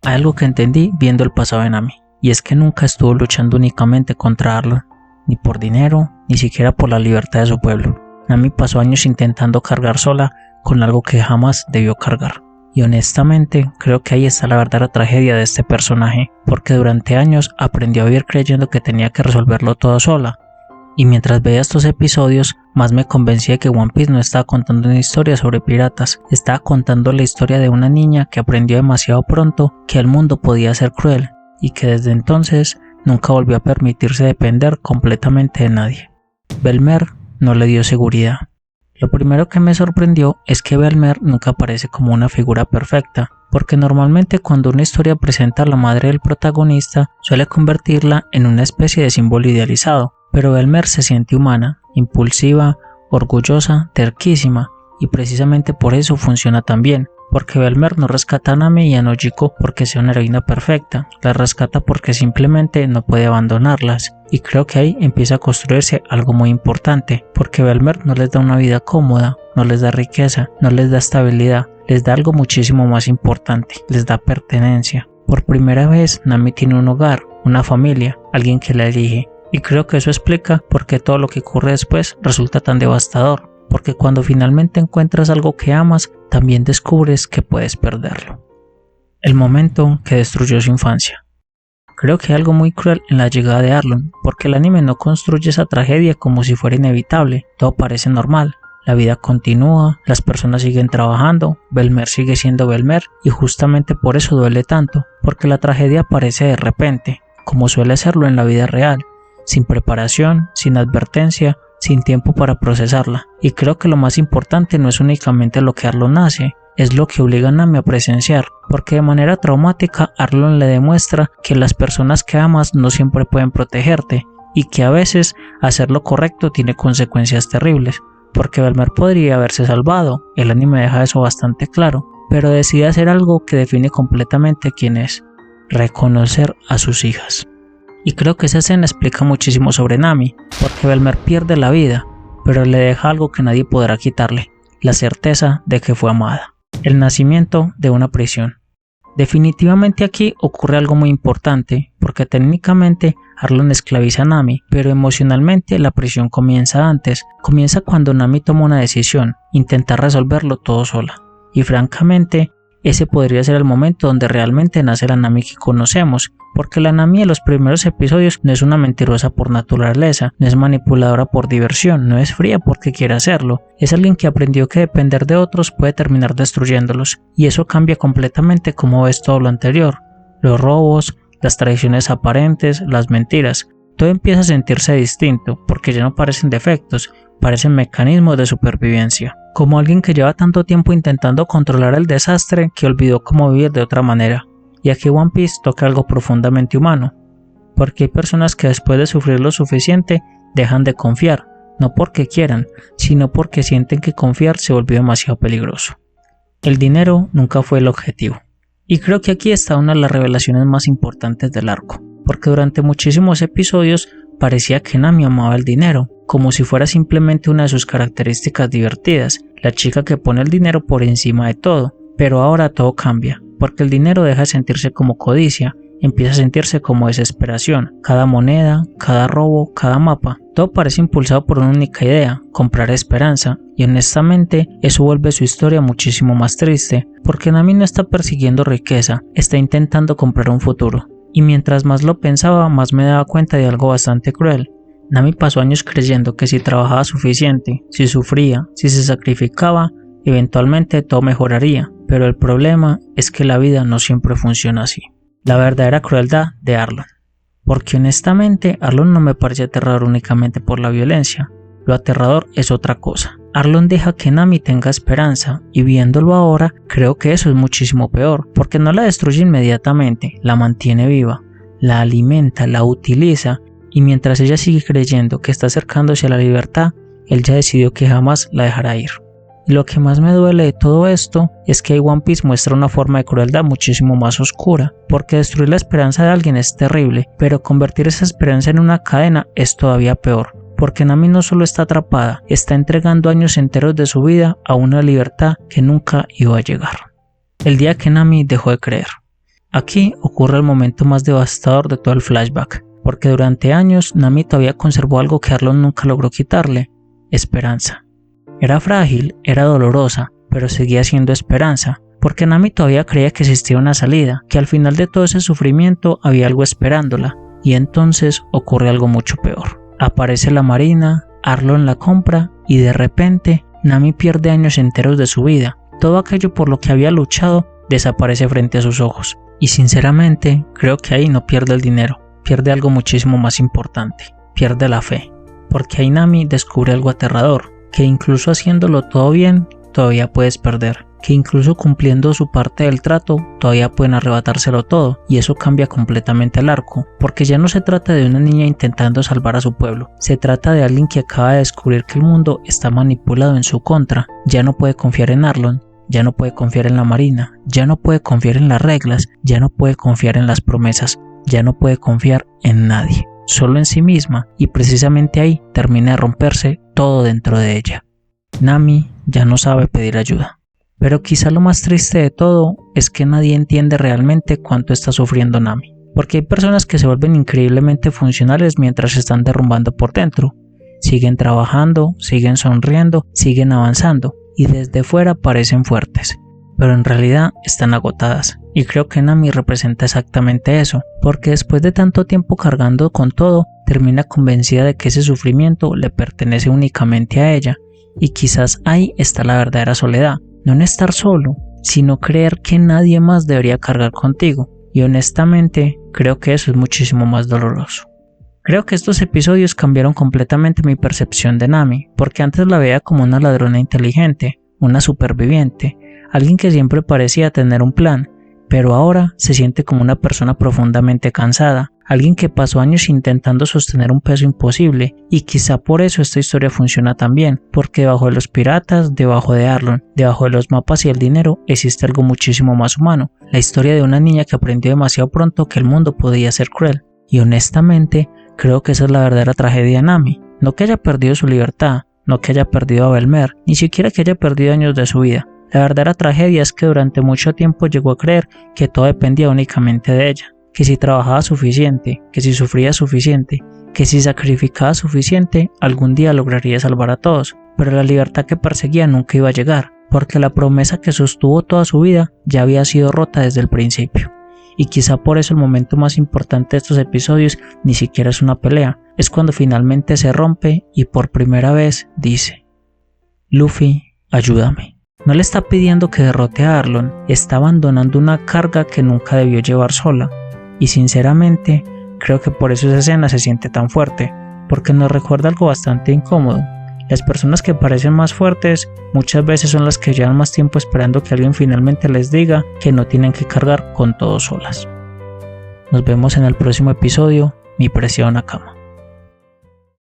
Hay algo que entendí viendo el pasado de Nami, y es que nunca estuvo luchando únicamente contra Arlong, ni por dinero, ni siquiera por la libertad de su pueblo. Nami pasó años intentando cargar sola con algo que jamás debió cargar. Y honestamente, creo que ahí está la verdadera tragedia de este personaje, porque durante años aprendió a vivir creyendo que tenía que resolverlo todo sola. Y mientras veía estos episodios, más me convencí de que One Piece no estaba contando una historia sobre piratas, estaba contando la historia de una niña que aprendió demasiado pronto que el mundo podía ser cruel, y que desde entonces nunca volvió a permitirse depender completamente de nadie. Belmer no le dio seguridad. Lo primero que me sorprendió es que Belmer nunca aparece como una figura perfecta, porque normalmente cuando una historia presenta a la madre del protagonista suele convertirla en una especie de símbolo idealizado, pero Belmer se siente humana, impulsiva, orgullosa, terquísima, y precisamente por eso funciona tan bien, porque Belmer no rescata a Nami y a Nojiko porque sea una heroína perfecta, las rescata porque simplemente no puede abandonarlas. Y creo que ahí empieza a construirse algo muy importante, porque Belmer no les da una vida cómoda, no les da riqueza, no les da estabilidad, les da algo muchísimo más importante, les da pertenencia. Por primera vez Nami tiene un hogar, una familia, alguien que la elige, y creo que eso explica por qué todo lo que ocurre después resulta tan devastador, porque cuando finalmente encuentras algo que amas, también descubres que puedes perderlo. El momento que destruyó su infancia. Creo que hay algo muy cruel en la llegada de Arlong, porque el anime no construye esa tragedia como si fuera inevitable, todo parece normal, la vida continúa, las personas siguen trabajando, Belmer sigue siendo Belmer y justamente por eso duele tanto, porque la tragedia aparece de repente, como suele serlo en la vida real, sin preparación, sin advertencia, sin tiempo para procesarla, y creo que lo más importante no es únicamente lo que Arlong hace, es lo que obliga a Nami a presenciar, porque de manera traumática Arlong le demuestra que las personas que amas no siempre pueden protegerte, y que a veces hacer lo correcto tiene consecuencias terribles, porque Belmer podría haberse salvado, el anime deja eso bastante claro, pero decide hacer algo que define completamente quién es, reconocer a sus hijas. Y creo que esa escena explica muchísimo sobre Nami, porque Belmer pierde la vida, pero le deja algo que nadie podrá quitarle, la certeza de que fue amada. El nacimiento de una prisión. Definitivamente aquí ocurre algo muy importante, porque técnicamente Arlong esclaviza a Nami, pero emocionalmente la prisión comienza antes, comienza cuando Nami toma una decisión, intentar resolverlo todo sola. Y francamente, ese podría ser el momento donde realmente nace la Nami que conocemos, porque la Nami de los primeros episodios no es una mentirosa por naturaleza, no es manipuladora por diversión, no es fría porque quiere hacerlo, es alguien que aprendió que depender de otros puede terminar destruyéndolos, y eso cambia completamente cómo ves todo lo anterior, los robos, las traiciones aparentes, las mentiras, todo empieza a sentirse distinto, porque ya no parecen defectos, parecen mecanismos de supervivencia. Como alguien que lleva tanto tiempo intentando controlar el desastre que olvidó cómo vivir de otra manera. Y aquí One Piece toca algo profundamente humano, porque hay personas que después de sufrir lo suficiente dejan de confiar, no porque quieran, sino porque sienten que confiar se volvió demasiado peligroso. El dinero nunca fue el objetivo. Y creo que aquí está una de las revelaciones más importantes del arco, porque durante muchísimos episodios parecía que Nami amaba el dinero, como si fuera simplemente una de sus características divertidas, la chica que pone el dinero por encima de todo, pero ahora todo cambia, porque el dinero deja de sentirse como codicia, empieza a sentirse como desesperación, cada moneda, cada robo, cada mapa, todo parece impulsado por una única idea, comprar esperanza, y honestamente eso vuelve su historia muchísimo más triste, porque Nami no está persiguiendo riqueza, está intentando comprar un futuro. Y mientras más lo pensaba, más me daba cuenta de algo bastante cruel. Nami pasó años creyendo que si trabajaba suficiente, si sufría, si se sacrificaba, eventualmente todo mejoraría, pero el problema es que la vida no siempre funciona así. La verdadera crueldad de Arlong. Porque honestamente Arlong no me parece aterrador únicamente por la violencia, lo aterrador es otra cosa. Arlong deja que Nami tenga esperanza y viéndolo ahora creo que eso es muchísimo peor, porque no la destruye inmediatamente, la mantiene viva, la alimenta, la utiliza y mientras ella sigue creyendo que está acercándose a la libertad, él ya decidió que jamás la dejará ir. Y lo que más me duele de todo esto es que One Piece muestra una forma de crueldad muchísimo más oscura, porque destruir la esperanza de alguien es terrible, pero convertir esa esperanza en una cadena es todavía peor. Porque Nami no solo está atrapada, está entregando años enteros de su vida a una libertad que nunca iba a llegar. El día que Nami dejó de creer. Aquí ocurre el momento más devastador de todo el flashback, porque durante años Nami todavía conservó algo que Arlong nunca logró quitarle: esperanza. Era frágil, era dolorosa, pero seguía siendo esperanza, porque Nami todavía creía que existía una salida, que al final de todo ese sufrimiento había algo esperándola. Y entonces ocurre algo mucho peor. Aparece la Marina, Arlong la compra y de repente Nami pierde años enteros de su vida. Todo aquello por lo que había luchado desaparece frente a sus ojos. Y sinceramente creo que ahí no pierde el dinero, pierde algo muchísimo más importante, pierde la fe. Porque ahí Nami descubre algo aterrador, que incluso haciéndolo todo bien, todavía puedes perder. Que incluso cumpliendo su parte del trato, todavía pueden arrebatárselo todo, y eso cambia completamente el arco, porque ya no se trata de una niña intentando salvar a su pueblo, se trata de alguien que acaba de descubrir que el mundo está manipulado en su contra. Ya no puede confiar en Arlong, ya no puede confiar en la Marina, ya no puede confiar en las reglas, ya no puede confiar en las promesas, ya no puede confiar en nadie, solo en sí misma, y precisamente ahí termina de romperse todo dentro de ella. Nami ya no sabe pedir ayuda. Pero quizá lo más triste de todo es que nadie entiende realmente cuánto está sufriendo Nami, porque hay personas que se vuelven increíblemente funcionales mientras se están derrumbando por dentro. Siguen trabajando, siguen sonriendo, siguen avanzando y desde fuera parecen fuertes, pero en realidad están agotadas. Y creo que Nami representa exactamente eso, porque después de tanto tiempo cargando con todo, termina convencida de que ese sufrimiento le pertenece únicamente a ella, y quizás ahí está la verdadera soledad. No en estar solo, sino creer que nadie más debería cargar contigo. Y honestamente, creo que eso es muchísimo más doloroso. Creo que estos episodios cambiaron completamente mi percepción de Nami, porque antes la veía como una ladrona inteligente, una superviviente, alguien que siempre parecía tener un plan, pero ahora se siente como una persona profundamente cansada, alguien que pasó años intentando sostener un peso imposible, y quizá por eso esta historia funciona tan bien, porque debajo de los piratas, debajo de Arlong, debajo de los mapas y el dinero, existe algo muchísimo más humano, la historia de una niña que aprendió demasiado pronto que el mundo podía ser cruel, y honestamente, creo que esa es la verdadera tragedia de Nami, no que haya perdido su libertad, no que haya perdido a Bell-mère, ni siquiera que haya perdido años de su vida. La verdadera tragedia es que durante mucho tiempo llegó a creer que todo dependía únicamente de ella, que si trabajaba suficiente, que si sufría suficiente, que si sacrificaba suficiente, algún día lograría salvar a todos, pero la libertad que perseguía nunca iba a llegar, porque la promesa que sostuvo toda su vida ya había sido rota desde el principio. Y quizá por eso el momento más importante de estos episodios ni siquiera es una pelea, es cuando finalmente se rompe y por primera vez dice: Luffy, ayúdame. No le está pidiendo que derrote a Arlong, está abandonando una carga que nunca debió llevar sola. Y sinceramente, creo que por eso esa escena se siente tan fuerte, porque nos recuerda algo bastante incómodo. Las personas que parecen más fuertes muchas veces son las que llevan más tiempo esperando que alguien finalmente les diga que no tienen que cargar con todo solas. Nos vemos en el próximo episodio, mi preciado Nakama.